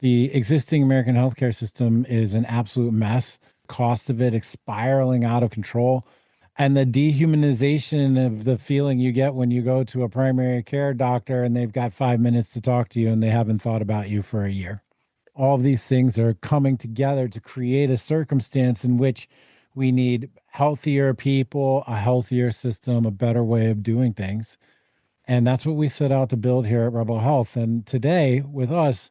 The existing American healthcare system is an absolute mess. Cost of it is spiraling out of control. And the dehumanization of the feeling you get when you go to a primary care doctor and they've got 5 minutes to talk to you and they haven't thought about you for a year. All of these things are coming together to create a circumstance in which we need healthier people, a healthier system, a better way of doing things. And that's what we set out to build here at Rebel Health. And today, with us,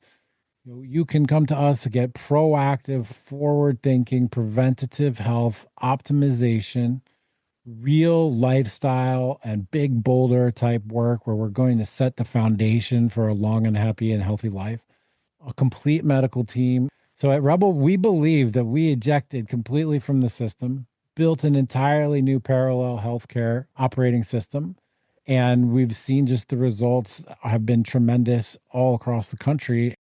you can come to us to get proactive, forward thinking, preventative health optimization, real lifestyle, and big boulder type work where we're going to set the foundation for a long and happy and healthy life. A complete medical team. So at Rebel, we believe that we ejected completely from the system, built an entirely new parallel healthcare operating system. And we've seen just the results have been tremendous all across the country.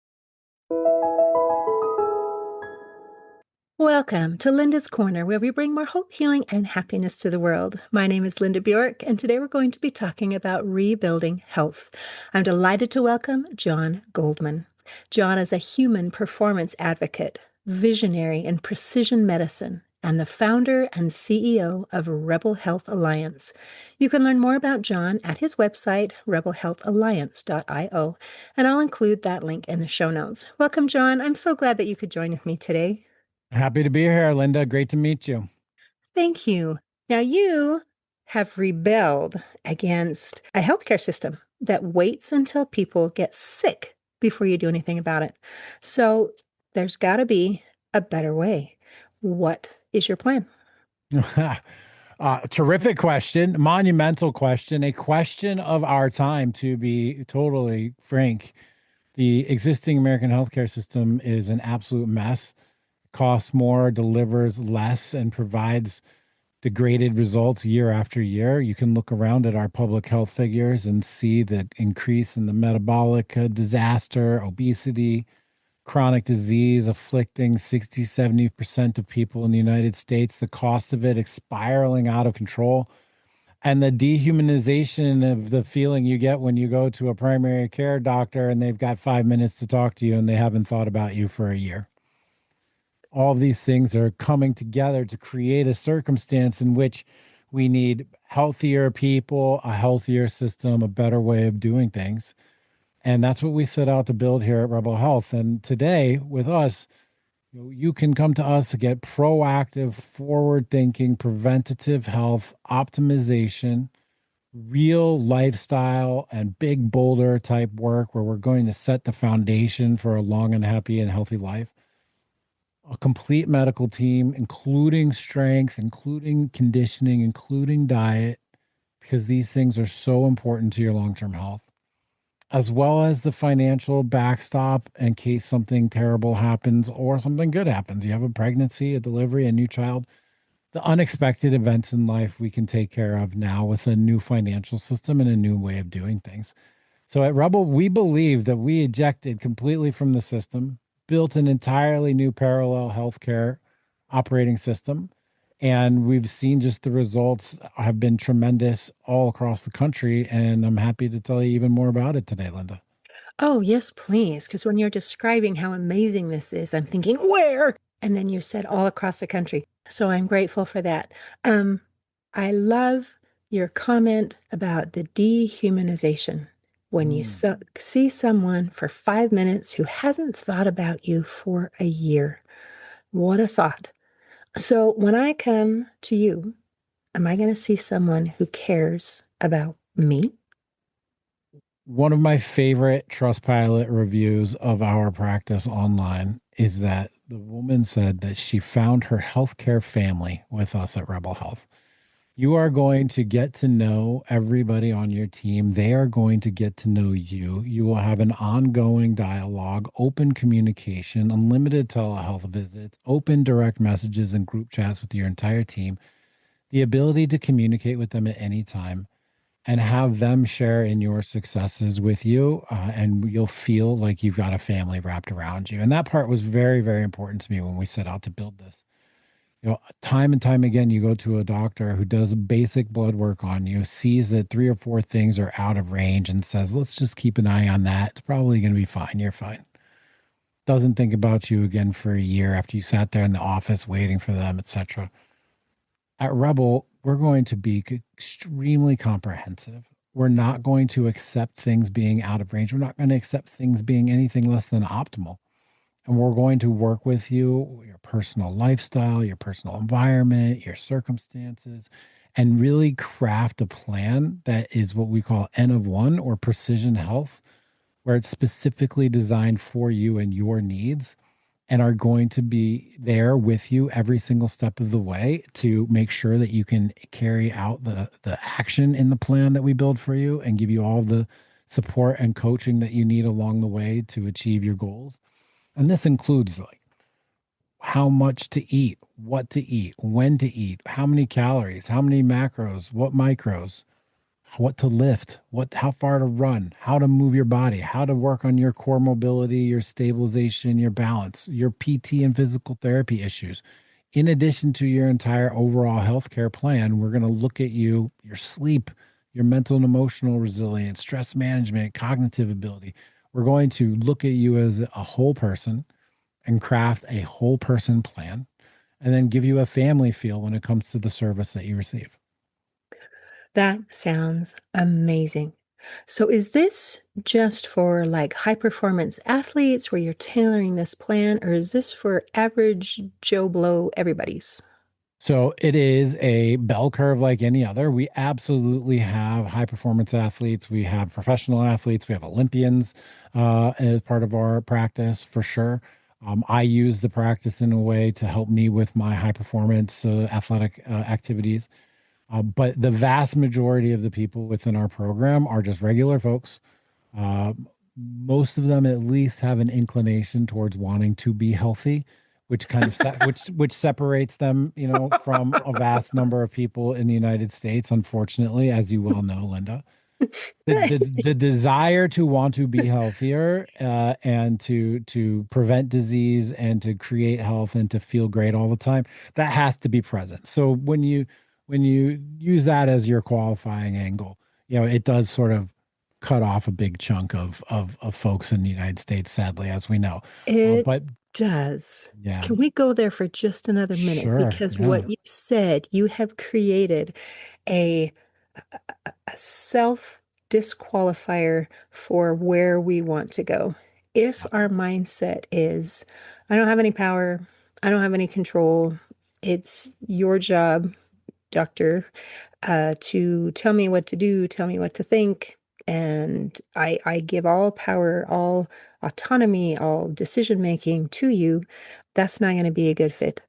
Welcome to Linda's Corner, where we bring more hope, healing, and happiness to the world. My name is Linda Bjork, and today we're going to be talking about rebuilding health. I'm delighted to welcome John Goldman. John is a human performance advocate, visionary in precision medicine, and the founder and CEO of Rebel Health Alliance. You can learn more about John at his website, rebelhealthalliance.io, and I'll include that link in the show notes. Welcome, John. I'm so glad that you could join with me today. Happy to be here, Linda. Great to meet you. Thank you. Now, you have rebelled against a healthcare system that waits until people get sick before you do anything about it. So there's got to be a better way. What is your plan? Terrific question, monumental question, a question of our time, to be totally frank. The existing American healthcare system is an absolute mess, costs more, delivers less, and provides degraded results year after year. You can look around at our public health figures and see the increase in the metabolic disaster, obesity, chronic disease afflicting 60-70% of people in the United States. The cost of it is spiraling out of control. And the dehumanization of the feeling you get when you go to a primary care doctor and they've got 5 minutes to talk to you and they haven't thought about you for a year. All of these things are coming together to create a circumstance in which we need healthier people, a healthier system, a better way of doing things. And that's what we set out to build here at Rebel Health. And today, with us, you can come to us to get proactive, forward thinking, preventative health optimization, real lifestyle, and big boulder type work where we're going to set the foundation for a long and happy and healthy life. A complete medical team, including strength, including conditioning, including diet, because these things are so important to your long term health, as well as the financial backstop in case something terrible happens or something good happens. You have a pregnancy, a delivery, a new child, the unexpected events in life we can take care of now with a new financial system and a new way of doing things. So at Rebel, we believe that we ejected completely from the system, built an entirely new parallel healthcare operating system. And we've seen just the results have been tremendous all across the country. And I'm happy to tell you even more about it today, Linda. Oh, yes, please. Because when you're describing how amazing this is, I'm thinking, where? And then you said all across the country. So I'm grateful for that. I love your comment about the dehumanization. When you Mm. see someone for 5 minutes who hasn't thought about you for a year, what a thought. So when I come to you, am I going to see someone who cares about me? One of my favorite Trustpilot reviews of our practice online is that the woman said that she found her healthcare family with us at Rebel Health. You are going to get to know everybody on your team. They are going to get to know you. You will have an ongoing dialogue, open communication, unlimited telehealth visits, open direct messages and group chats with your entire team, the ability to communicate with them at any time and have them share in your successes with you. And you'll feel like you've got a family wrapped around you. And that part was very, very important to me when we set out to build this. Time and time again, you go to a doctor who does basic blood work on you, sees that three or four things are out of range and says, let's just keep an eye on that. It's probably going to be fine. You're fine. doesn't think about you again for a year after you sat there in the office waiting for them, etc. At Rebel, we're going to be extremely comprehensive. We're not going to accept things being out of range. We're not going to accept things being anything less than optimal. And we're going to work with you, your personal lifestyle, your personal environment, your circumstances, and really craft a plan that is what we call N of one or precision health, where it's specifically designed for you and your needs and are going to be there with you every single step of the way to make sure that you can carry out the action in the plan that we build for you and give you all the support and coaching that you need along the way to achieve your goals. And this includes like how much to eat, what to eat, when to eat, how many calories, how many macros, what micros, what to lift, how far to run, how to move your body, how to work on your core mobility, your stabilization, your balance, your PT and physical therapy issues. In addition to your entire overall healthcare plan, we're going to look at your sleep, your mental and emotional resilience, stress management, cognitive ability. We're going to look at you as a whole person and craft a whole person plan and then give you a family feel when it comes to the service that you receive. That sounds amazing. So, is this just for like high performance athletes where you're tailoring this plan, or is this for average Joe Blow everybody's? So it is a bell curve like any other. We absolutely have high performance athletes. We have professional athletes. We have Olympians as part of our practice for sure. I use the practice in a way to help me with my high performance athletic activities. But the vast majority of the people within our program are just regular folks. Uh, Most of them at least have an inclination towards wanting to be healthy, which kind of which separates them, from a vast number of people in the United States. Unfortunately, as you well know, Linda, the desire to want to be healthier and to prevent disease and to create health and to feel great all the time, that has to be present. So when you use that as your qualifying angle, it does sort of cut off a big chunk of folks in the United States, sadly, as we know. It But does. yeah, Can we go there for just another minute? sure, Because yeah, what you said, you have created a, a self disqualifier for where we want to go. If yeah. our mindset is, I don't have any power, I don't have any control, it's your job, doctor, to tell me what to do, tell me what to think. And I give all power, all autonomy, all decision making to you. That's not going to be a good fit.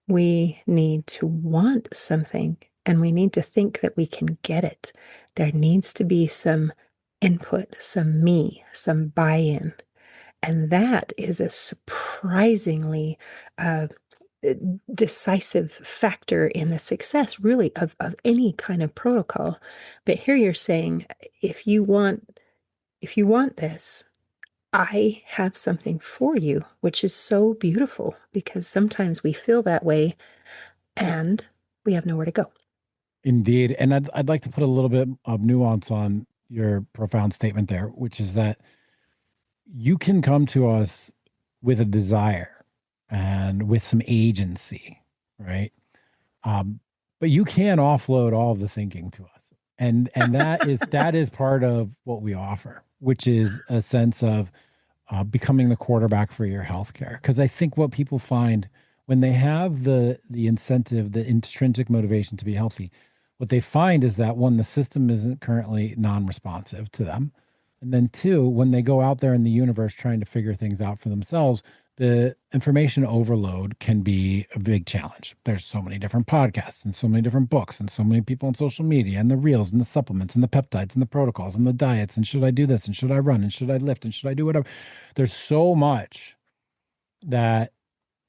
We need to want something and we need to think that we can get it. There needs to be some input, some me, some buy in. And that is a surprisingly uh, decisive factor in the success, really, of any kind of protocol. But here you're saying, if you want, if you want this, I have something for you, which is so beautiful because sometimes we feel that way and we have nowhere to go. Indeed. And I'd like to put a little bit of nuance on your profound statement there, which is that you can come to us with a desire and with some agency, right? But you can offload all of the thinking to us. And that is part of what we offer, which is a sense of becoming the quarterback for your healthcare. Because I think what people find when they have the incentive, the intrinsic motivation to be healthy, what they find is that one, the system isn't currently non-responsive to them, and then two, when they go out there in the universe trying to figure things out for themselves, the information overload can be a big challenge. There's so many different podcasts and so many different books and so many people on social media and the reels and the supplements and the peptides and the protocols and the diets and should I do this and should I run and should I lift and should I do whatever. There's so much that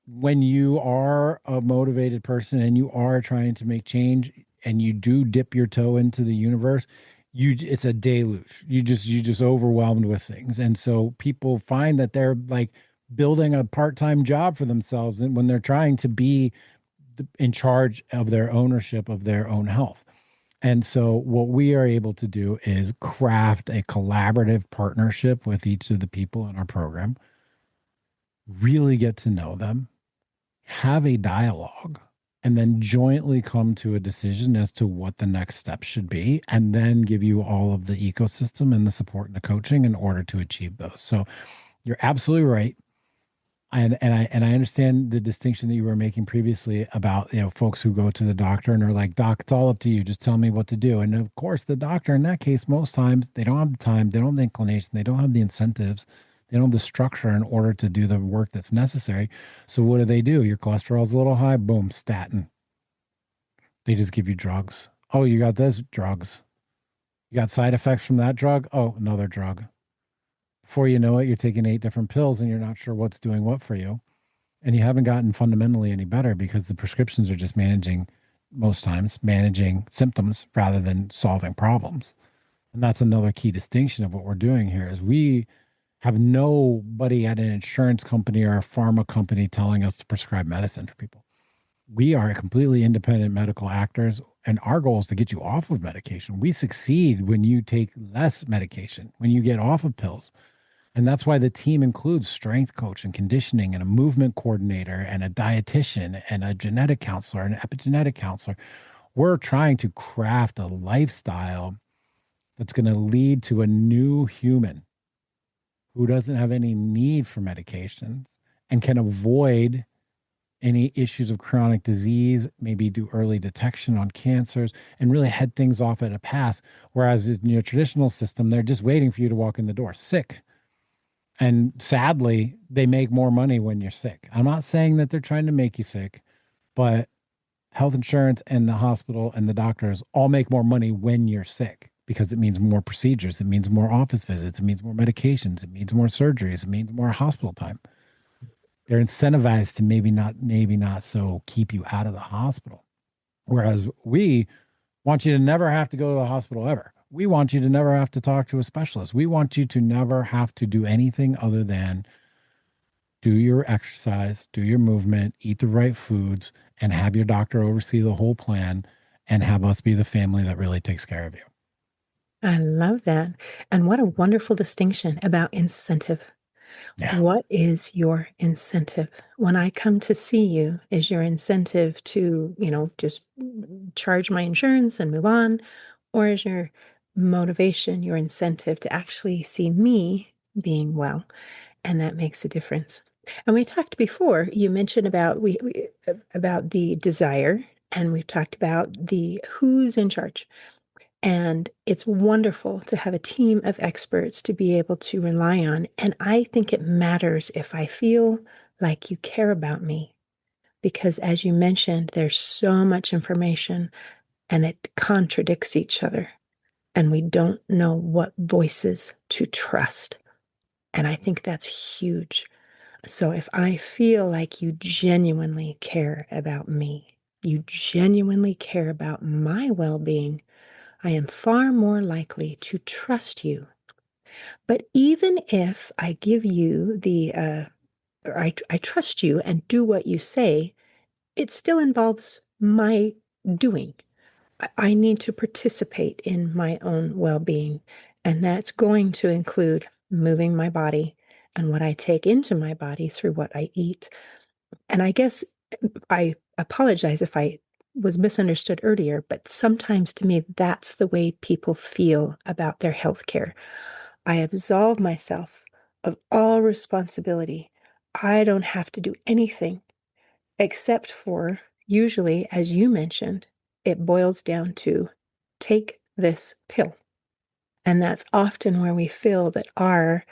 when you are a motivated person and you are trying to make change and you do dip your toe into the universe, it's a deluge. You just overwhelmed with things. And so people find that they're like building a part-time job for themselves and when they're trying to be in charge of their ownership of their own health. And so what we are able to do is craft a collaborative partnership with each of the people in our program really get to know them, have a dialogue, and then jointly come to a decision as to what the next step should be, and then give you all of the ecosystem and the support and the coaching in order to achieve those. So you're absolutely right. And I understand the distinction that you were making previously about, folks who go to the doctor and are like, doc, it's all up to you, just tell me what to do. And of course the doctor in that case, most times they don't have the time, they don't have the inclination, they don't have the incentives, they don't have the structure in order to do the work that's necessary. So what do? Your cholesterol's a little high, boom, statin. They just give you drugs. Oh, you got this, drugs. You got side effects from that drug. Oh, another drug. Before you know it, you're taking 8 different pills and you're not sure what's doing what for you. And you haven't gotten fundamentally any better because the prescriptions are just most times managing symptoms rather than solving problems. And that's another key distinction of what we're doing here is we have nobody at an insurance company or a pharma company telling us to prescribe medicine for people. We are completely independent medical actors, and our goal is to get you off of medication. We succeed when you take less medication, when you get off of pills. And that's why the team includes strength coach and conditioning and a movement coordinator and a dietitian and a genetic counselor and an epigenetic counselor. We're trying to craft a lifestyle that's going to lead to a new human who doesn't have any need for medications and can avoid any issues of chronic disease, maybe do early detection on cancers and really head things off at a pass. Whereas in your traditional system, they're just waiting for you to walk in the door sick. And sadly, they make more money when you're sick. I'm not saying that they're trying to make you sick, but health insurance and the hospital and the doctors all make more money when you're sick because it means more procedures, it means more office visits, it means more medications, it means more surgeries, it means more hospital time. They're incentivized to maybe not so keep you out of the hospital. Whereas we want you to never have to go to the hospital ever. We want you to never have to talk to a specialist. We want you to never have to do anything other than do your exercise, do your movement, eat the right foods, and have your doctor oversee the whole plan and have us be the family that really takes care of you. I love that. And what a wonderful distinction about incentive. Yeah. What is your incentive? When I come to see you, is your incentive to, just charge my insurance and move on? Or is your motivation, your incentive to actually see me being well? And that makes a difference. And we talked before, you mentioned about about the desire, and we've talked about the who's in charge. And it's wonderful to have a team of experts to be able to rely on. And I think it matters if I feel like you care about me, because as you mentioned, there's so much information and it contradicts each other. And we don't know what voices to trust. And I think that's huge. So if I feel like you genuinely care about me, you genuinely care about my well being, I am far more likely to trust you. But even if I give you or I trust you and do what you say, it still involves my doing. I need to participate in my own well being. And that's going to include moving my body and what I take into my body through what I eat. And I guess I apologize if I was misunderstood earlier, but sometimes to me, that's the way people feel about their health care. I absolve myself of all responsibility. I don't have to do anything except for, usually, as you mentioned, it boils down to take this pill. And that's often where we feel that our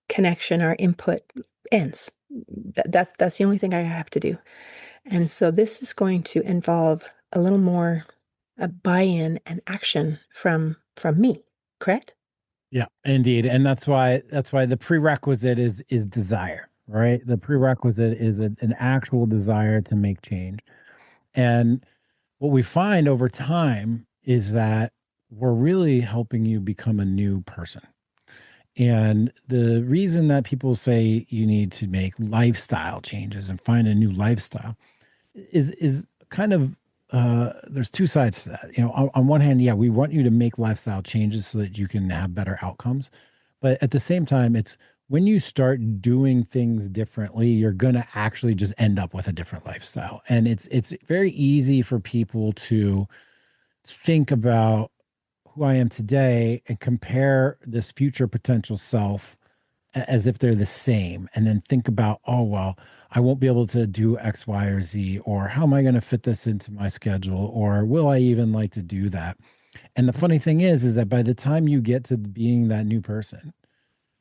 connection, our input ends. That's the only thing I have to do. And so this is going to involve a little more buy-in and action from me, correct? Yeah, indeed. And that's why the prerequisite is desire, right? The prerequisite is an actual desire to make change. And what we find over time is that we're really helping you become a new person. And the reason that people say you need to make lifestyle changes and find a new lifestyle is kind of there's two sides to that. On one hand, yeah, we want you to make lifestyle changes so that you can have better outcomes. But at the same time, it's when you start doing things differently, you're going to actually just end up with a different lifestyle. And it's very easy for people to think about who I am today and compare this future potential self as if they're the same, and then think about, oh, well, I won't be able to do X, Y, or Z, or how am I going to fit this into my schedule, or will I even like to do that? And the funny thing is that by the time you get to being that new person,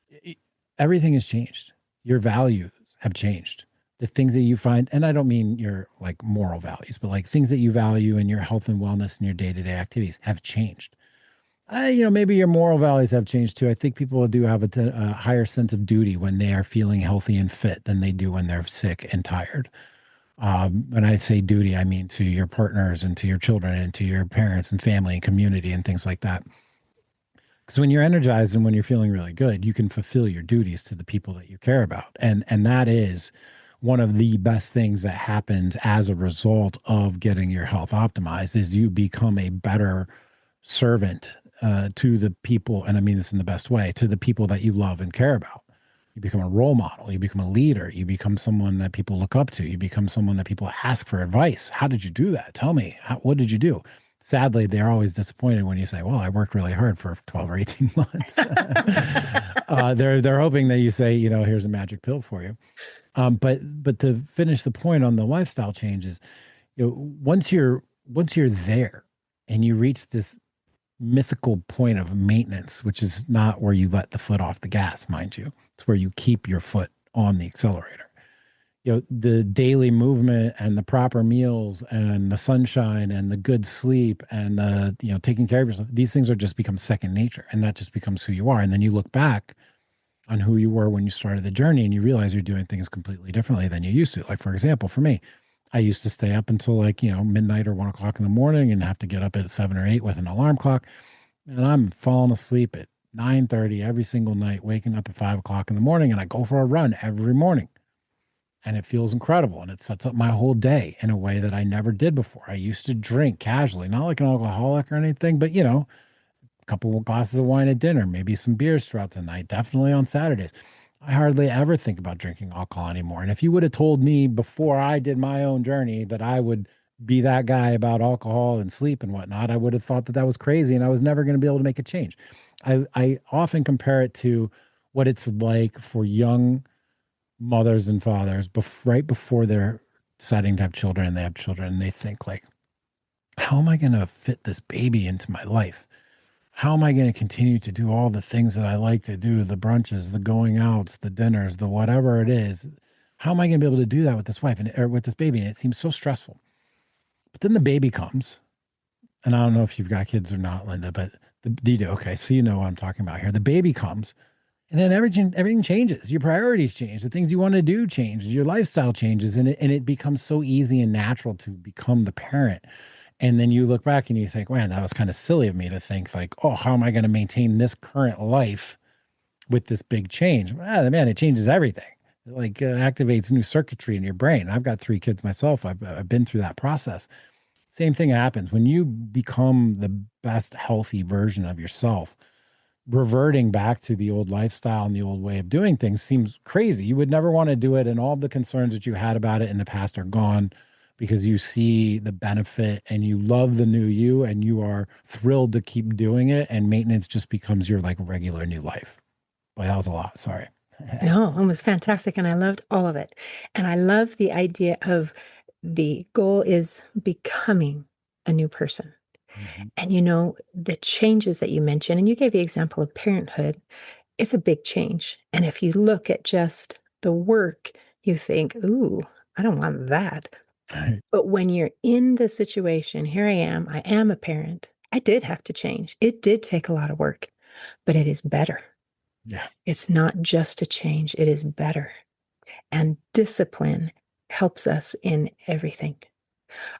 it- everything has changed. Your values have changed. The things that you find, and I don't mean your like moral values, but like things that you value in your health and wellness and your day to day activities have changed. Maybe your moral values have changed too. I think people do have a higher sense of duty when they are feeling healthy and fit than they do when they're sick and tired. When I say duty, I mean to your partners and to your children and to your parents and family and community and things like that. Because when you're energized and when you're feeling really good, you can fulfill your duties to the people that you care about, and that is one of the best things that happens as a result of getting your health optimized. Is you become a better servant to the people, and I mean this in the best way, to the people that you love and care about. You become a role model. You become a leader. You become someone that people look up to. You become someone that people ask for advice. How did you do that? Tell me, what did you do? Sadly, they're always disappointed when you say, well, I worked really hard for 12 or 18 months. They're hoping that you say, here's a magic pill for you. But to finish the point on the lifestyle changes, once you're there and you reach this mythical point of maintenance, which is not where you let the foot off the gas, mind you. It's where you keep your foot on the accelerator. The daily movement and the proper meals and the sunshine and the good sleep and the, taking care of yourself, these things are just become second nature, and that just becomes who you are. And then you look back on who you were when you started the journey and you realize you're doing things completely differently than you used to. Like, for example, for me, I used to stay up until like, midnight or 1 o'clock in the morning and have to get up at 7 or 8 with an alarm clock. And I'm falling asleep at 9:30 every single night, waking up at 5 o'clock in the morning, and I go for a run every morning. And it feels incredible. And it sets up my whole day in a way that I never did before. I used to drink casually, not like an alcoholic or anything, but a couple of glasses of wine at dinner, maybe some beers throughout the night, definitely on Saturdays. I hardly ever think about drinking alcohol anymore. And if you would have told me before I did my own journey that I would be that guy about alcohol and sleep and whatnot, I would have thought that that was crazy and I was never going to be able to make a change. I often compare it to what it's like for young mothers and fathers right before they're deciding to have children and they have children and they think like, how am I going to fit this baby into my life? How am I going to continue to do all the things that I like to do, the brunches, the going outs, the dinners, the whatever it is? How am I going to be able to do that with this wife and or with this baby? And it seems so stressful. But then the baby comes, and I don't know if you've got kids or not, Linda, but you do. Okay, so you know what I'm talking about here. The baby comes, and then everything changes. Your priorities change. The things you want to do change. Your lifestyle changes, and it becomes so easy and natural to become the parent. And then you look back and you think, man, that was kind of silly of me to think like, oh, how am I going to maintain this current life with this big change? Man, it changes everything. It like activates new circuitry in your brain. I've got 3 kids myself. I've been through that process. Same thing happens when you become the best healthy version of yourself. Reverting back to the old lifestyle and the old way of doing things seems crazy. You would never want to do it, and all the concerns that you had about it in the past are gone because you see the benefit and you love the new you and you are thrilled to keep doing it, and maintenance just becomes your like regular new life. Boy, that was a lot. Sorry. No, it was fantastic, and I loved all of it. And I love the idea of the goal is becoming a new person. Mhm. And the changes that you mentioned, and you gave the example of parenthood, it's a big change. And if you look at just the work, you think, ooh, I don't want that. Right. But when you're in the situation, here I am a parent. I did have to change. It did take a lot of work, but it is better. Yeah. It's not just a change, it is better. And discipline helps us in everything.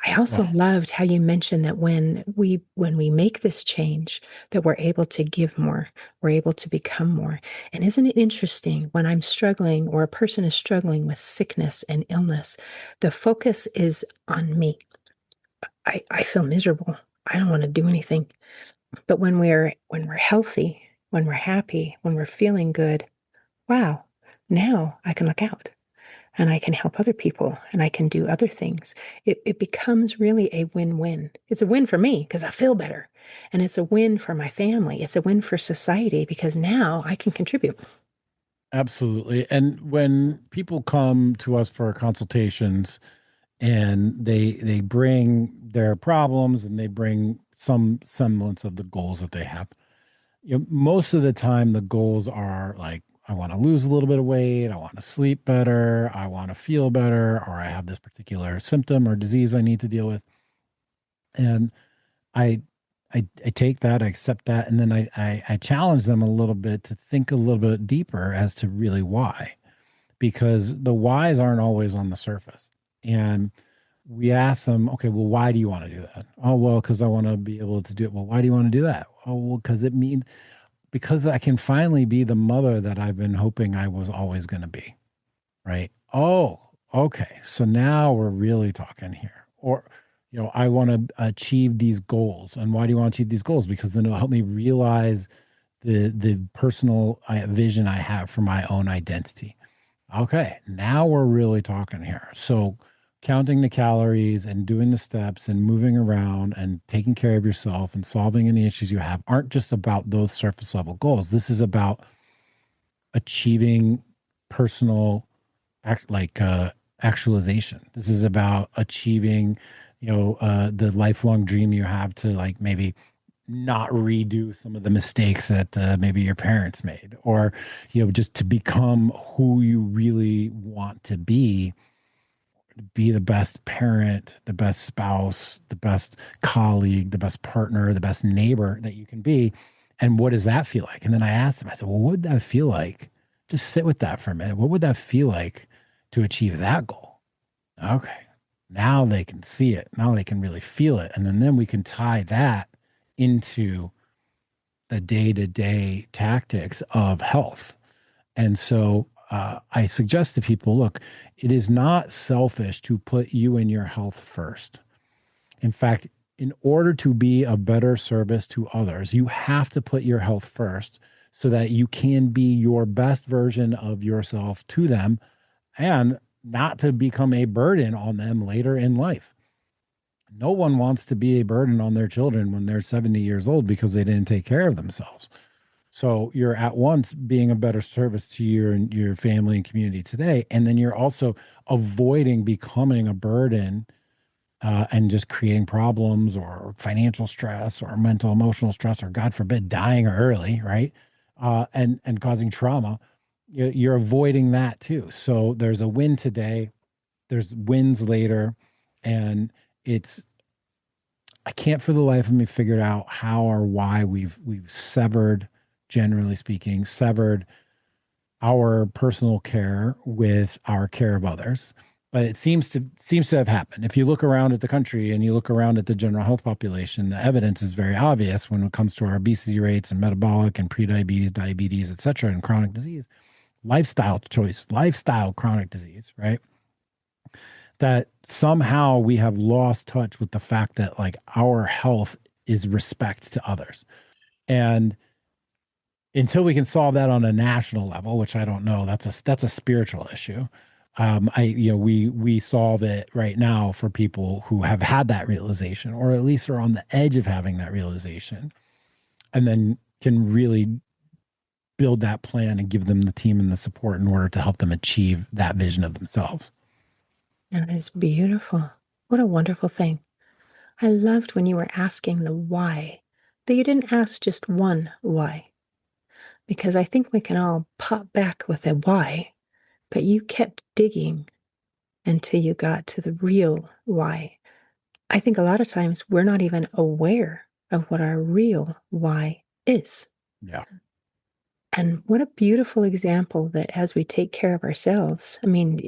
I also Well, loved how you mentioned that when we make this change, that we're able to give more, we're able to become more. And isn't it interesting when I'm struggling or a person is struggling with sickness and illness, the focus is on me. I feel miserable. I don't want to do anything. But when we're healthy, when we're happy, when we're feeling good, wow, now I can look out and I can help other people and I can do other things. It becomes really a win-win. It's a win for me because I feel better. And it's a win for my family. It's a win for society because now I can contribute. Absolutely. And when people come to us for consultations and they bring their problems and they bring some semblance of the goals that they have, most of the time the goals are like, I want to lose a little bit of weight, I want to sleep better, I want to feel better, or I have this particular symptom or disease I need to deal with. And I I take that, I accept that, and then I challenge them a little bit to think a little bit deeper as to really why, because the whys aren't always on the surface. And we ask them, okay, well, why do you want to do that? Oh, well, because I want to be able to do it. Well, why do you want to do that? Oh, well, because I can finally be the mother that I've been hoping I was always going to be. Right. Oh, okay. So now we're really talking here. Or, I want to achieve these goals. And why do you want to achieve these goals? Because then it'll help me realize the personal vision I have for my own identity. Okay, now we're really talking here. So counting the calories and doing the steps and moving around and taking care of yourself and solving any issues you have aren't just about those surface level goals. This is about achieving personal actualization. This is about achieving, the lifelong dream you have to like maybe not redo some of the mistakes that maybe your parents made, or just to become who you really want to be the best parent, the best spouse, the best colleague, the best partner, the best neighbor that you can be. And what does that feel like? And then I asked him, I said, well, what would that feel like? Just sit with that for a minute. What would that feel like to achieve that goal? Okay. Now they can see it. Now they can really feel it. And then we can tie that into the day to day tactics of health. And so I suggest to people, look, it is not selfish to put you and your health first. In fact, in order to be a better service to others, you have to put your health first so that you can be your best version of yourself to them and not to become a burden on them later in life. No one wants to be a burden on their children when they're 70 years old because they didn't take care of themselves. So you're at once being a better service to your family and community today, and then you're also avoiding becoming a burden and just creating problems or financial stress or mental emotional stress or God forbid dying early, right? And causing trauma. You're avoiding that too. So there's a win today, there's wins later, and it's I can't for the life of me figure out how or why we've severed, generally speaking, severed our personal care with our care of others. But it seems to have happened. If you look around at the country and you look around at the general health population, the evidence is very obvious when it comes to our obesity rates and metabolic and prediabetes, diabetes, et cetera, and chronic disease, lifestyle choice, lifestyle chronic disease, right? That somehow we have lost touch with the fact that like our health is respect to others. And until we can solve that on a national level, which I don't know, that's a spiritual issue. We solve it right now for people who have had that realization, or at least are on the edge of having that realization, and then can really build that plan and give them the team and the support in order to help them achieve that vision of themselves. That is beautiful. What a wonderful thing. I loved when you were asking the why, that you didn't ask just one why, because I think we can all pop back with a why, but you kept digging until you got to the real why. I think a lot of times we're not even aware of what our real why is. Yeah. And what a beautiful example that as we take care of ourselves, I mean,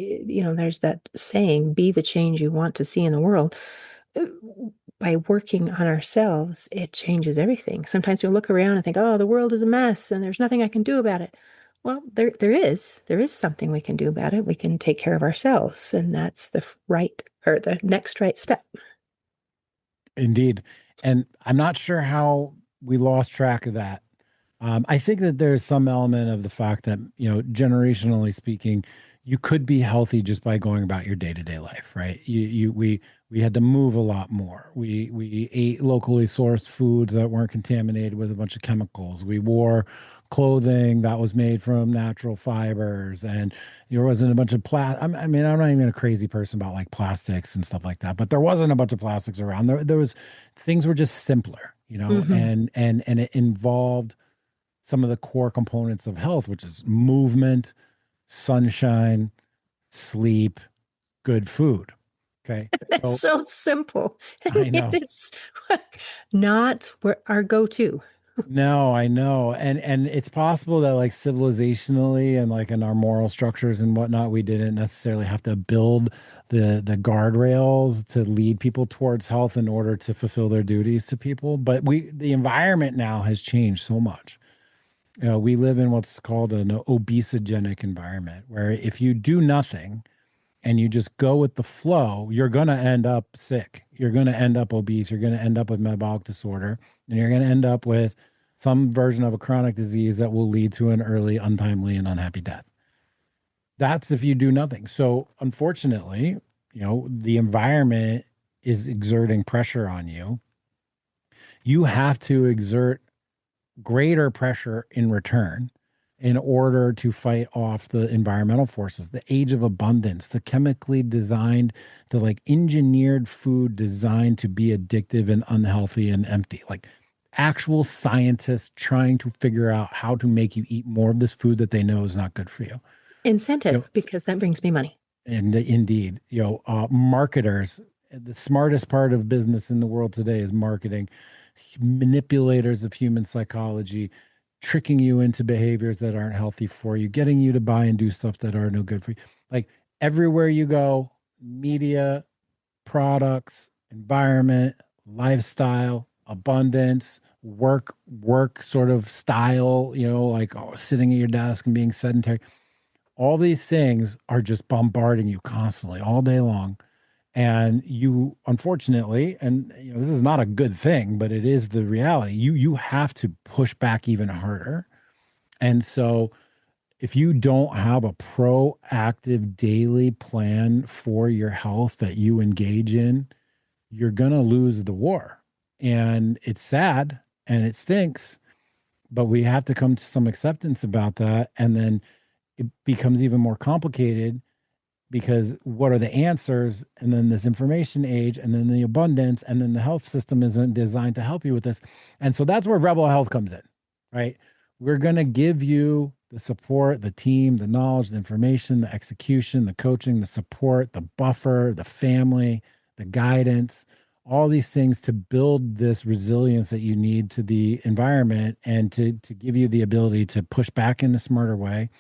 there's that saying, be the change you want to see in the world. Uh, By working on ourselves, it changes everything. Sometimes we look around and think, oh, the world is a mess and there's nothing I can do about it. Well, there is something we can do about it. We can take care of ourselves, and that's the right or the next right step. Indeed. And I'm not sure how we lost track of that I think that there's some element of the fact that, generationally speaking, you could be healthy just by going about your day-to-day life, right? We had to move a lot more. We ate locally sourced foods that weren't contaminated with a bunch of chemicals. We wore clothing that was made from natural fibers, and there wasn't a bunch of I mean, I'm not even a crazy person about like plastics and stuff like that, but there wasn't a bunch of plastics around. There was things were just simpler, Hmm. and it involved some of the core components of health, which is movement, sunshine, sleep, good food. Okay. That's So so simple. And I yet know. it's not where our go-to. No, I know. And it's possible that like civilizationally and like in our moral structures and whatnot, we didn't necessarily have to build the guardrails to lead people towards health in order to fulfill their duties to people. But the environment now has changed so much. We live in what's called an obesogenic environment, where if you do nothing and you just go with the flow, you're going to end up sick. You're going to end up obese. You're going to end up with metabolic disorder, and you're going to end up with some version of a chronic disease that will lead to an early, untimely, and unhappy death. That's if you do nothing. So, unfortunately, the environment is exerting pressure on you. You have to exert greater pressure in return in order to fight off the environmental forces, the age of abundance, the chemically designed, the like engineered food designed to be addictive and unhealthy and empty. Like actual scientists trying to figure out how to make you eat more of this food that they know is not good for you. You know, Incentive, because that brings me money. and indeed, marketers, the smartest part of business in the world today is marketing, manipulators of human psychology, tricking you into behaviors that aren't healthy for you, getting you to buy and do stuff that are no good for you. Like everywhere you go, media, products, environment, lifestyle, abundance, work sort of style, like sitting at your desk and being sedentary. All these things are just bombarding you constantly all day long. And you, unfortunately, and this is not a good thing, but it is the reality. You have to push back even harder. And so if you don't have a proactive daily plan for your health that you engage in, you're gonna lose the war. And it's sad and it stinks, but we have to come to some acceptance about that. And then it becomes even more complicated because what are the answers? And then this information age, and then the abundance, and then the health system isn't designed to help you with this. And so that's where Rebel Health comes in, right? We're going to give you the support, the team, the knowledge, the information, the execution, the coaching, the support, the buffer, the family, the guidance, all these things to build this resilience that you need to the environment and to give you the ability to push back in a smarter way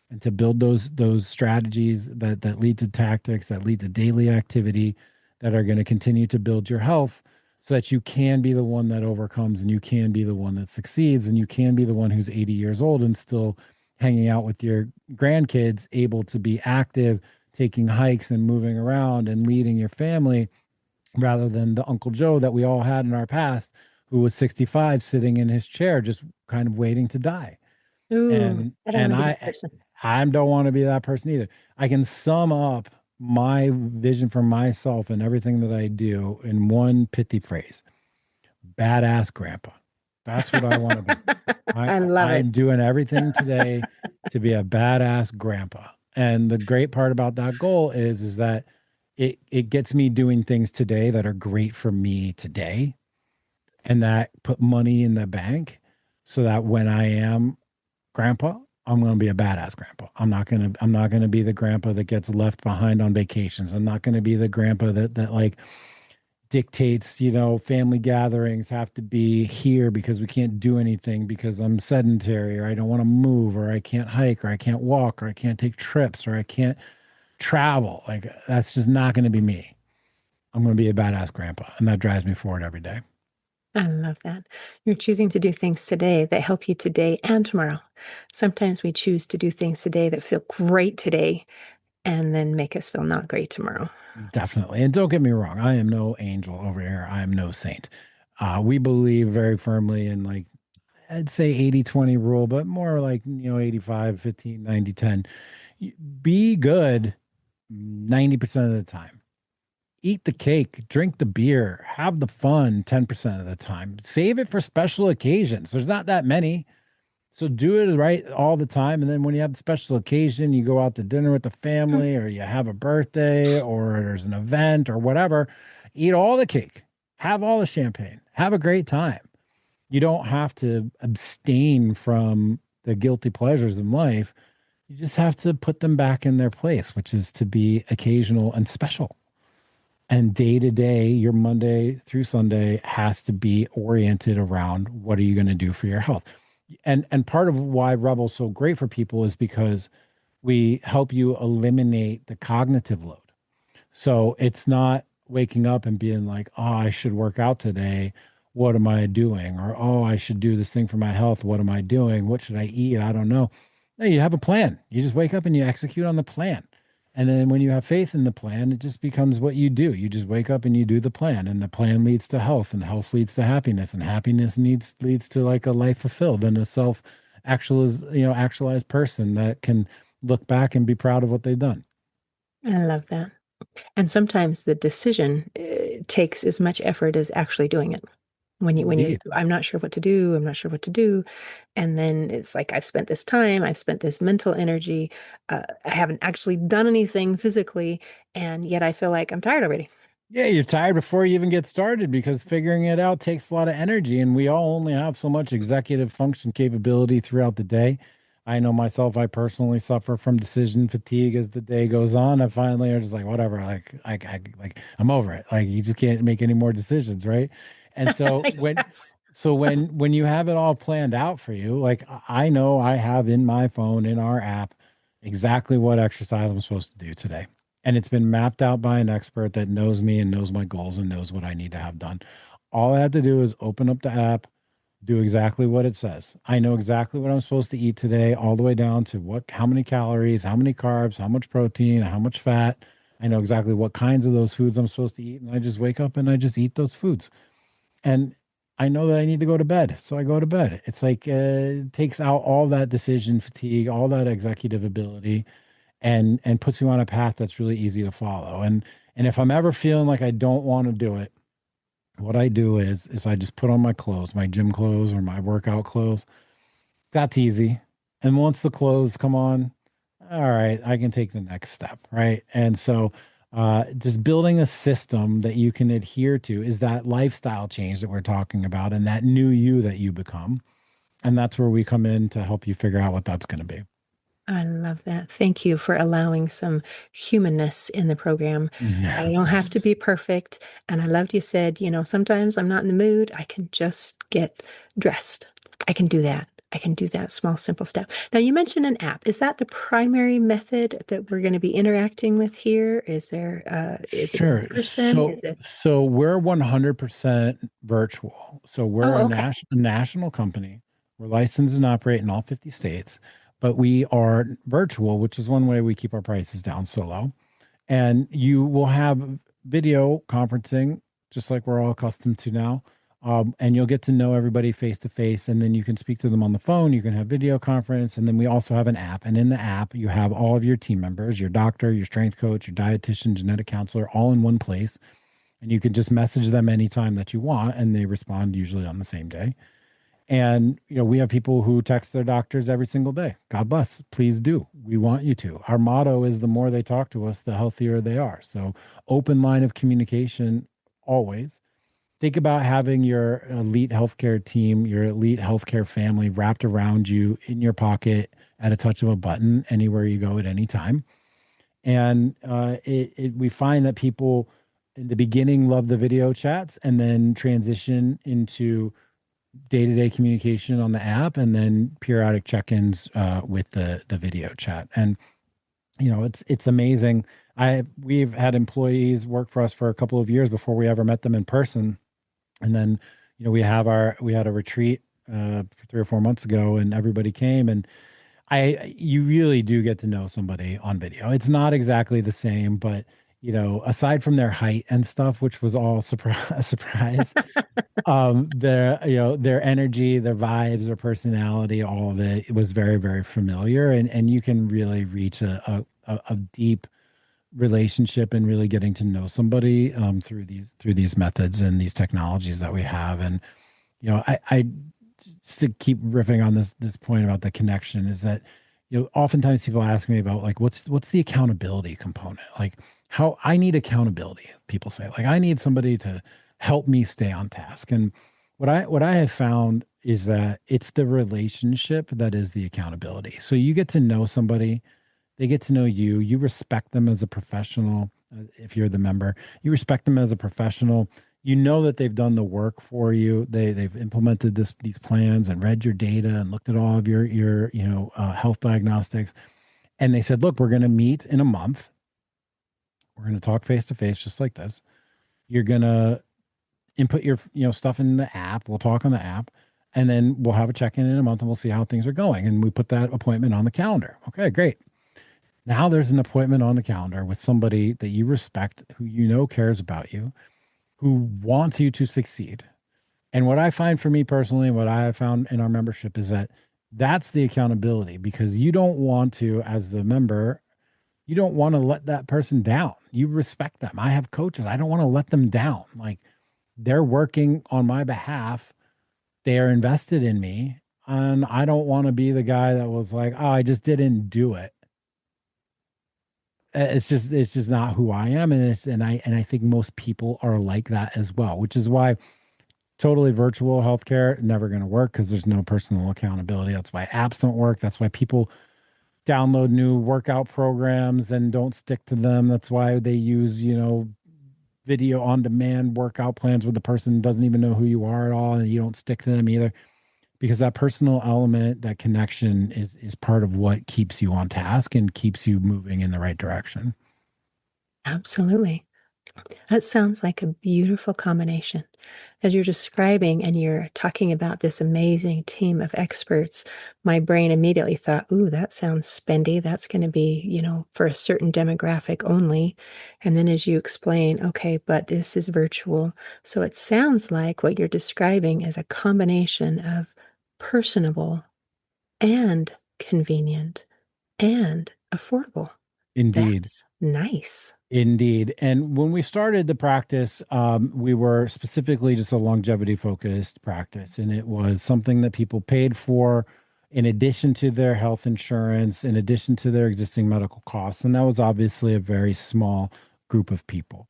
and to build those strategies that lead to tactics that lead to daily activity that are going to continue to build your health so that you can be the one that overcomes and you can be the one that succeeds and you can be the one who's 80 years old and still hanging out with your grandkids, able to be active, taking hikes and moving around and leading your family rather than the Uncle Joe that we all had in our past who was 65 sitting in his chair just kind of waiting to die. Ooh, and I don't want and to be that I person. I don't want to be that person either. I can sum up my vision for myself and everything that I do in one pithy phrase: badass grandpa. That's what I want to be. I I love I'm it. doing everything today to be a badass grandpa. And the great part about that goal is that it gets me doing things today that are great for me today and that put money in the bank so that when I am grandpa, I'm going to be a badass grandpa. I'm not going to be the grandpa that gets left behind on vacations. I'm not going to be the grandpa that like dictates, family gatherings have to be here because we can't do anything because I'm sedentary or I don't want to move or I can't hike or I can't walk or I can't take trips or I can't travel. Like that's just not going to be me. I'm going to be a badass grandpa and that drives me forward every day. I love that. You're choosing to do things today that help you today and tomorrow. Sometimes we choose to do things today that feel great today and then make us feel not great tomorrow. Definitely. And don't get me wrong, I am no angel over here. I am no saint. We believe very firmly in like I'd say 80-20 rule, but more like, 85, 15, 90, 10. Be good 90% of the time. Eat the cake, drink the beer, have the fun 10% of the time. Save it for special occasions. There's not that many. So do it right all the time. And then when you have the special occasion, you go out to dinner with the family or you have a birthday or there's an event or whatever, eat all the cake, have all the champagne, have a great time. You don't have to abstain from the guilty pleasures in life. You just have to put them back in their place, which is to be occasional and special. And day to day, your Monday through Sunday has to be oriented around what are you going to do for your health. And part of why Rebel's so great for people is because we help you eliminate the cognitive load. So it's not waking up and being like, oh, I should work out today. What am I doing? Or, oh, I should do this thing for my health. What am I doing? What should I eat? I don't know. No, you have a plan. You just wake up and you execute on the plan. And then when you have faith in the plan, it just becomes what you do. You just wake up and you do the plan, and the plan leads to health, and health leads to happiness, and happiness leads to like a life fulfilled and a self actualized person that can look back and be proud of what they've done. I love that. And sometimes the decision takes as much effort as actually doing it. When you're, Indeed. I'm not sure what to do, I'm not sure what to do. And then it's like, I've spent this time, I've spent this mental energy. I haven't actually done anything physically. And yet I feel like I'm tired already. Yeah, you're tired before you even get started because figuring it out takes a lot of energy, and we all only have so much executive function capability throughout the day. I know myself, I personally suffer from decision fatigue as the day goes on. I finally are just like, whatever, I'm over it. Like you just can't make any more decisions, right? And so Yes. when you have it all planned out for you, like I know I have in my phone in our app exactly what exercise I'm supposed to do today. And it's been mapped out by an expert that knows me and knows my goals and knows what I need to have done. All I have to do is open up the app, do exactly what it says. I know exactly what I'm supposed to eat today, all the way down to how many calories, how many carbs, how much protein, how much fat. I know exactly what kinds of those foods I'm supposed to eat. And I just wake up and I just eat those foods. And I know that I need to go to bed. So I go to bed. It's like it takes out all that decision fatigue, all that executive ability, and puts you on a path that's really easy to follow. And if I'm ever feeling like I don't want to do it, what I do is I just put on my clothes, my gym clothes or my workout clothes. That's easy. And once the clothes come on, all right, I can take the next step, right? And so just building a system that you can adhere to is that lifestyle change that we're talking about and that new you that you become. And that's where we come in to help you figure out what that's going to be. I love that. Thank you for allowing some humanness in the program. Yeah, I of don't have to course. be perfect. And I loved you said, sometimes I'm not in the mood. I can just get dressed. I can do that. I can do that small, simple step. Now, you mentioned an app. Is that the primary method that we're going to be interacting with here? Is it in Sure. person? Is it? So we're 100% virtual. So we're Oh, okay. a national company. We're licensed and operate in all 50 states, but we are virtual, which is one way we keep our prices down so low. And you will have video conferencing, just like we're all accustomed to now. And you'll get to know everybody face to face, and then you can speak to them on the phone. You can have video conference, and then we also have an app. And in the app, you have all of your team members, your doctor, your strength coach, your dietitian, genetic counselor, all in one place. And you can just message them anytime that you want, and they respond usually on the same day. And we have people who text their doctors every single day. God bless. Please do. We want you to. Our motto is the more they talk to us, the healthier they are. So open line of communication always. Think about having your elite healthcare team, your elite healthcare family wrapped around you in your pocket at a touch of a button anywhere you go at any time. And we find that people in the beginning love the video chats and then transition into day-to-day communication on the app and then periodic check-ins with the video chat. And it's amazing. We've had employees work for us for a couple of years before we ever met them in person. And then we had a retreat 3 or 4 months ago, and everybody came, and you really do get to know somebody on video. It's not exactly the same, but aside from their height and stuff, which was all a surprise, their energy, their vibes, their personality, all of it was very, very familiar. And you can really reach a deep relationship and really getting to know somebody through these methods and these technologies that we have. And I just to keep riffing on this point about the connection is that oftentimes people ask me about like what's the accountability component, like how I need accountability. People say like I need somebody to help me stay on task. And what I have found is that it's the relationship that is the accountability. So you get to know somebody, they get to know you. You respect them as a professional. If you're the member, you respect them as a professional. You know that they've done the work for you. They've implemented these plans and read your data and looked at all of your health diagnostics. And they said, look, we're going to meet in a month. We're going to talk face to face, just like this. You're going to input your stuff in the app. We'll talk on the app, and then we'll have a check in a month, and we'll see how things are going. And we put that appointment on the calendar. Okay, great. Now there's an appointment on the calendar with somebody that you respect, who cares about you, who wants you to succeed. And what I find for me personally, what I have found in our membership is that that's the accountability, because you don't want to, as the member, you don't want to let that person down. You respect them. I have coaches. I don't want to let them down. Like they're working on my behalf. They are invested in me. And I don't want to be the guy that was like, oh, I just didn't do it. It's just not who I am, and I think most people are like that as well, which is why totally virtual healthcare never going to work, because there's no personal accountability. That's why apps don't work. That's why people download new workout programs and don't stick to them. That's why they use video on demand workout plans where the person doesn't even know who you are at all, and you don't stick to them either, because that personal element, that connection is part of what keeps you on task and keeps you moving in the right direction. Absolutely. That sounds like a beautiful combination. As you're describing and you're talking about this amazing team of experts, my brain immediately thought, ooh, that sounds spendy. That's going to be, for a certain demographic only. And then as you explain, okay, but this is virtual. So it sounds like what you're describing is a combination of personable and convenient and affordable. Indeed. That's nice. Indeed. And when we started the practice, we were specifically just a longevity focused practice. And it was something that people paid for in addition to their health insurance, in addition to their existing medical costs. And that was obviously a very small group of people.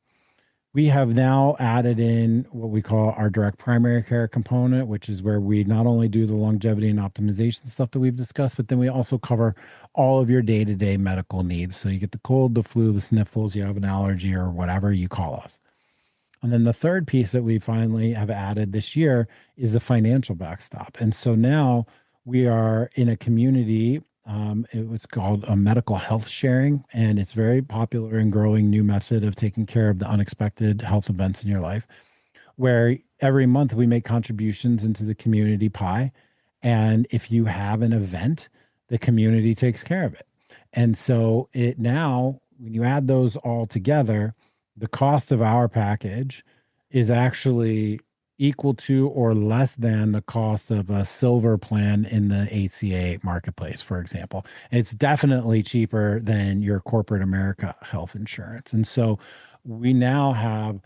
We have now added in what we call our direct primary care component, which is where we not only do the longevity and optimization stuff that we've discussed, but then we also cover all of your day to day medical needs. So you get the cold, the flu, the sniffles, you have an allergy, or whatever you call us. And then the third piece that we finally have added this year is the financial backstop. And so now we are in a community. It was called a medical health sharing, and it's very popular and growing new method of taking care of the unexpected health events in your life, where every month we make contributions into the community pie. And if you have an event, the community takes care of it. And so it now, when you add those all together, the cost of our package is actually equal to or less than the cost of a silver plan in the ACA marketplace, for example. It's definitely cheaper than your corporate America health insurance. And so we now have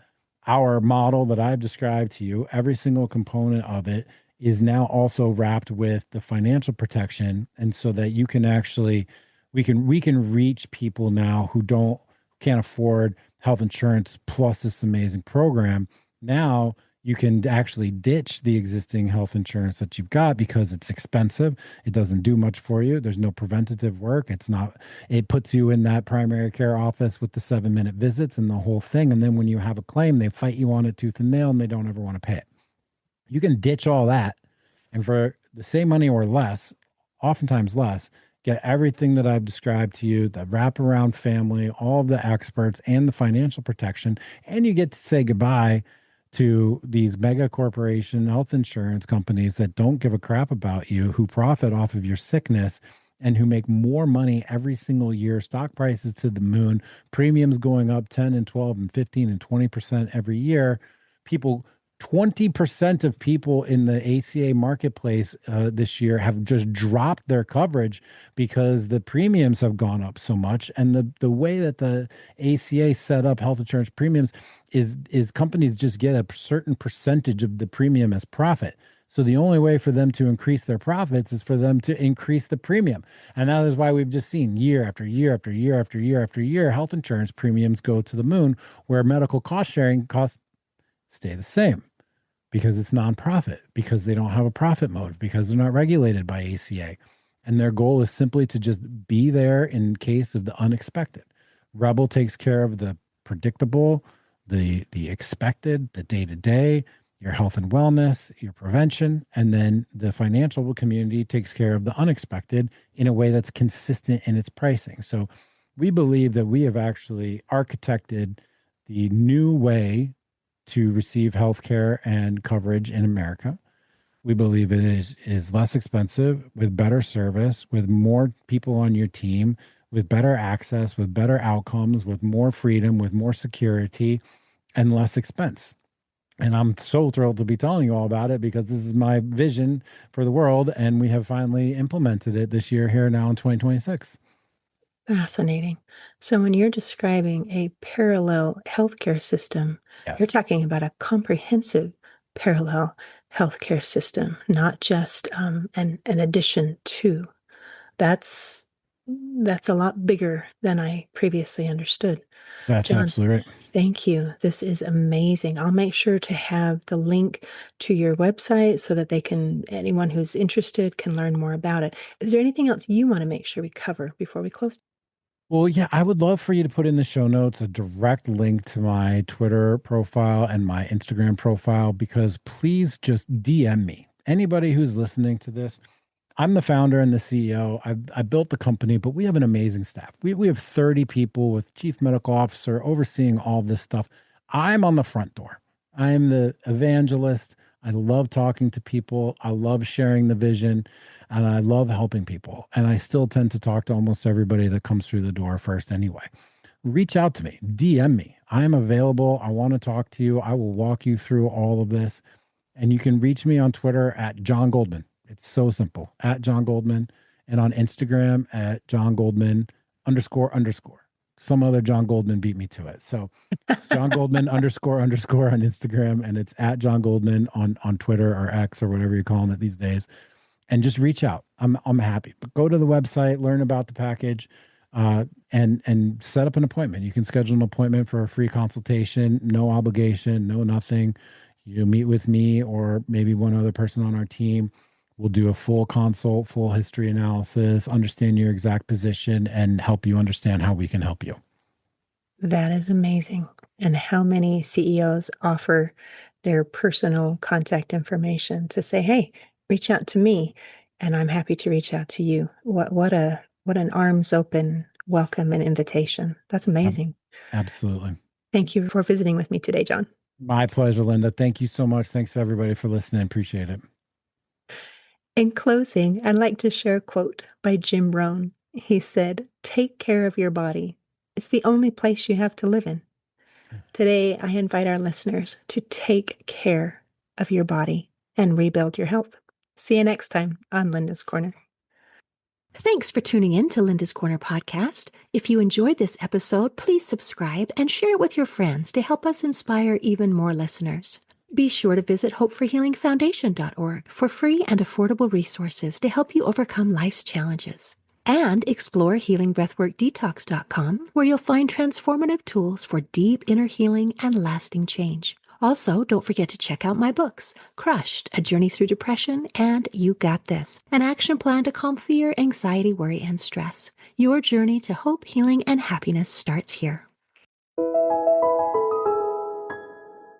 our model that I've described to you. Every single component of it is now also wrapped with the financial protection. And so that you can actually, we can reach people now who can't afford health insurance plus this amazing program. Now you can actually ditch the existing health insurance that you've got because it's expensive. It doesn't do much for you. There's no preventative work. It puts you in that primary care office with the 7-minute visits and the whole thing. And then when you have a claim, they fight you on it tooth and nail, and they don't ever want to pay it. You can ditch all that, and for the same money or less, oftentimes less, get everything that I've described to you, the wraparound family, all of the experts, and the financial protection. And you get to say goodbye to these mega corporation health insurance companies that don't give a crap about you, who profit off of your sickness and who make more money every single year, stock prices to the moon, premiums going up 10 and 12 and 15 and 20% every year. People 20% of people in the ACA marketplace this year have just dropped their coverage because the premiums have gone up so much. And the way that the ACA set up health insurance premiums is companies just get a certain percentage of the premium as profit. So the only way for them to increase their profits is for them to increase the premium. And that is why we've just seen year after year after year after year after year, health insurance premiums go to the moon, where medical cost sharing costs stay the same because it's nonprofit, because they don't have a profit motive, because they're not regulated by ACA. And their goal is simply to just be there in case of the unexpected. Rebel takes care of the predictable, the expected, the day-to-day, your health and wellness, your prevention, and then the financial community takes care of the unexpected in a way that's consistent in its pricing. So we believe that we have actually architected the new way to receive healthcare and coverage in America. We believe it is less expensive, with better service, with more people on your team, with better access, with better outcomes, with more freedom, with more security, and less expense. And I'm so thrilled to be telling you all about it because this is my vision for the world, and we have finally implemented it this year here now in 2026. Fascinating. So, when you're describing a parallel healthcare system, you're Yes, talking about a comprehensive parallel healthcare system, not just an addition to. That's that's a lot bigger than I previously understood. that's John, absolutely right. thank you. This is amazing. I'll make sure to have the link to your website so that anyone who's interested can learn more about it. Is there anything else you want to make sure we cover before we close? Well, yeah, I would love for you to put in the show notes a direct link to my Twitter profile and my Instagram profile because please just DM me. Anybody who's listening to this, I'm the founder and the CEO. I built the company, but we have an amazing staff. We have 30 people with chief medical officer overseeing all this stuff. I'm on the front door. I am the evangelist. I love talking to people. I love sharing the vision and I love helping people. And I still tend to talk to almost everybody that comes through the door first anyway. Reach out to me, DM me. I am available. I want to talk to you. I will walk you through all of this. And you can reach me on Twitter at John Goldman. It's so simple at John Goldman, and on Instagram at John Goldman underscore underscore. Some other John Goldman beat me to it. So it's John Goldman underscore underscore on Instagram, and it's at John Goldman on Twitter or X or whatever you're calling it these days. And just reach out. I'm happy. But go to the website, learn about the package, and set up an appointment. You can schedule an appointment for a free consultation, no obligation, no nothing. You meet with me or maybe one other person on our team. We'll do a full consult, full history analysis, understand your exact position, and help you understand how we can help you. That is amazing. And how many CEOs offer their personal contact information to say, "Hey, reach out to me, and I'm happy to reach out to you." What an arms open welcome and invitation. That's Ab- amazing. Absolutely. Thank you for visiting with me today, John. My pleasure, Linda. Thank you so much. Thanks to everybody for listening. Appreciate it. In closing, I'd like to share a quote by Jim Rohn. He said, "Take care of your body. It's the only place you have to live in." Today, I invite our listeners to take care of your body and rebuild your health. See you next time on Linda's Corner. Thanks for tuning in to Linda's Corner podcast. If you enjoyed this episode, please subscribe and share it with your friends to help us inspire even more listeners. Be sure to visit hopeforhealingfoundation.org for free and affordable resources to help you overcome life's challenges. And explore healingbreathworkdetox.com, where you'll find transformative tools for deep inner healing and lasting change. Also, don't forget to check out my books, Crushed, A Journey Through Depression, and You Got This, an action plan to calm fear, anxiety, worry, and stress. Your journey to hope, healing, and happiness starts here.